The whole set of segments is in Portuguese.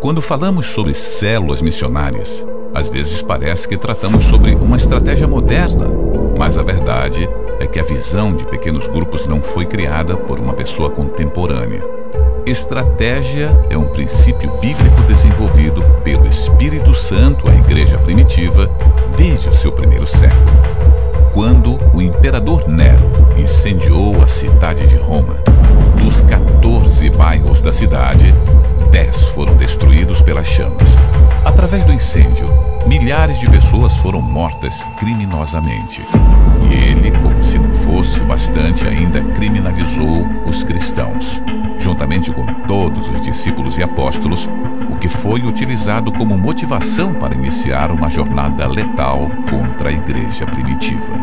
Quando falamos sobre células missionárias, às vezes parece que tratamos sobre uma estratégia moderna, mas a verdade é que a visão de pequenos grupos não foi criada por uma pessoa contemporânea. Estratégia é um princípio bíblico desenvolvido pelo Espírito Santo à igreja primitiva desde o seu primeiro século. Quando o imperador Nero incendiou a cidade de Roma, dos 14 bairros da cidade, 10 foram destruídos pelas chamas. Através do incêndio, milhares de pessoas foram mortas criminosamente. E ele, como se não fosse o bastante, ainda criminalizou os cristãos, juntamente com todos os discípulos e apóstolos, o que foi utilizado como motivação para iniciar uma jornada letal contra a igreja primitiva.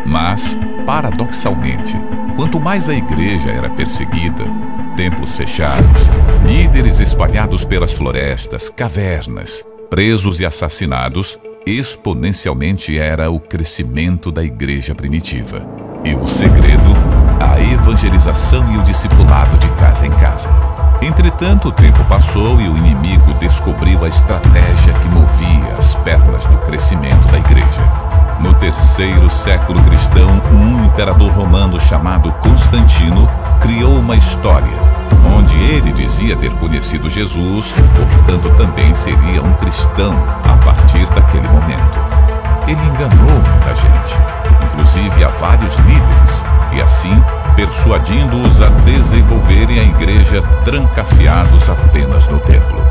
Mas, paradoxalmente, quanto mais a igreja era perseguida, templos fechados, líderes espalhados pelas florestas, cavernas, presos e assassinados, exponencialmente era o crescimento da igreja primitiva. E o segredo, a evangelização e o discipulado de casa em casa. Entretanto, o tempo passou e o inimigo descobriu a estratégia que movia as pernas do crescimento da igreja. No terceiro século cristão, um imperador romano chamado Constantino criou uma história onde ele dizia ter conhecido Jesus, portanto também seria um cristão a partir daquele momento. Ele enganou muita gente, inclusive a vários líderes, e assim persuadindo-os a desenvolverem a igreja trancafiados apenas no templo.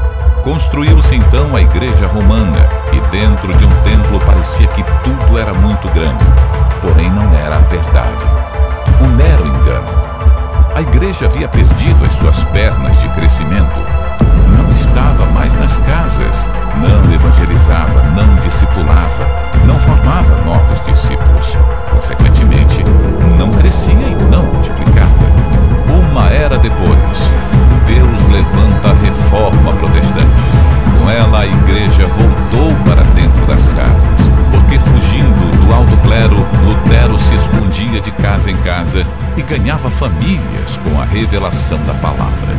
Construiu-se então a igreja romana, e dentro de um templo parecia que tudo era muito grande, porém não era a verdade. Um mero engano. A igreja havia perdido as suas pernas de crescimento. Não estava mais nas casas, não evangelizava, não discipulava, não formava novos discípulos. Consequentemente, não crescia e não multiplicava. Uma era depois, Deus levanta a reforma protestante. Com ela, a igreja voltou para dentro das casas, porque fugindo do alto clero, Lutero se escondia de casa em casa e ganhava famílias com a revelação da palavra.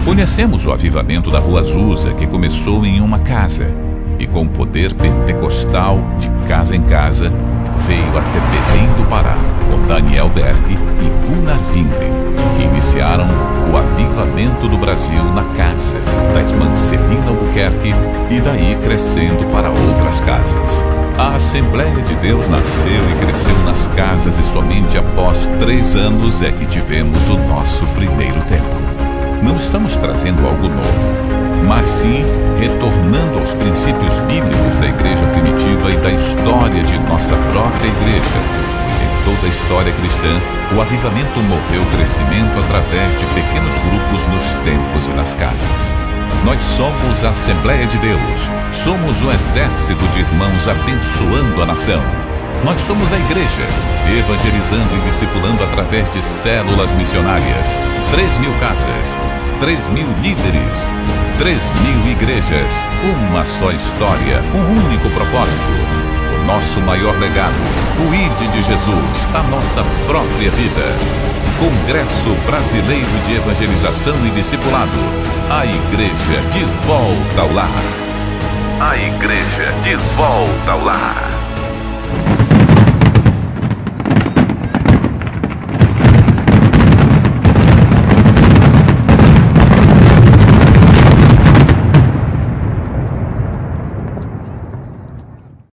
Conhecemos o avivamento da Rua Azusa, que começou em uma casa, e com o poder pentecostal de casa em casa, veio até Belém do Pará, com Daniel Berg e Gunnar Wingren, que iniciaram o avivamento do Brasil na casa da irmã Celina Albuquerque e daí crescendo para outras casas. A Assembleia de Deus nasceu e cresceu nas casas e somente após 3 anos é que tivemos o nosso primeiro templo. Não estamos trazendo algo novo, mas sim retornando aos princípios bíblicos da igreja primitiva e da história de nossa própria igreja, pois em toda a história cristã, o avivamento moveu o crescimento através de pequenos grupos nos templos e nas casas. Nós somos a Assembleia de Deus, somos um exército de irmãos abençoando a nação. Nós somos a igreja, evangelizando e discipulando através de células missionárias, 3.000 casas, 3.000 líderes, 3.000 igrejas, uma só história, um único propósito. O nosso maior legado, o ID de Jesus, a nossa própria vida. Congresso Brasileiro de Evangelização e Discipulado. A igreja de volta ao lar. A igreja de volta ao lar.